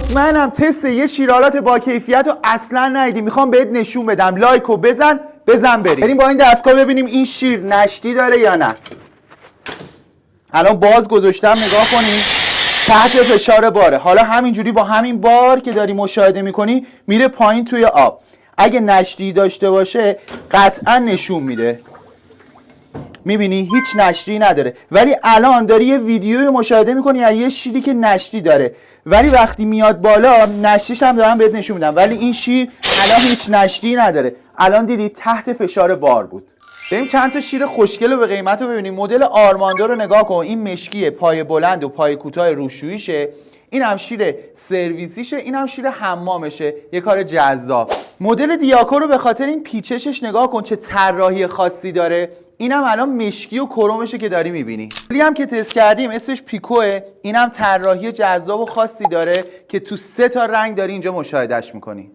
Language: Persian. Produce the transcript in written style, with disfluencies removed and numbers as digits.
مطمئنم تست یه شیرالات با کیفیت رو اصلا ندیدی. میخوام بهت نشون بدم. لایکو بزن بریم با این دستگاه ببینیم این شیر نشتی داره یا نه. الان باز گذاشتم، نگاه کنید تحت فشار باره. حالا همینجوری با همین بار که داری مشاهده میکنی میره پایین توی آب. اگه نشتی داشته باشه قطعا نشون میده. میبینی هیچ نشتی نداره، ولی الان داری یه ویدیوی مشاهده میکنی از یه شیری که نشتی داره، ولی وقتی میاد بالا نشتیش هم دارم بهت نشون میدم، ولی این شیر الان هیچ نشتی نداره. الان دیدی تحت فشار بار بود. بریم چند تا شیر خوشگل رو به قیمت رو ببینیم. مدل آرماندو رو نگاه کن. این مشکی پای بلند و پای کوتاه روشوییشه. این هم شیر سرویسیشه، این هم شیر حمامشه. یه کار جذاب. مدل دیاکو رو به خاطر این پیچشش نگاه کن چه طراحی خاصی داره. اینم الان مشکی و کرومشه که داری میبینی. کلی هم که تست کردیم اسمش پیکوه. اینم طراحی جذاب و خاصی داره که تو 3 تا رنگ داری اینجا مشاهدهش میکنی.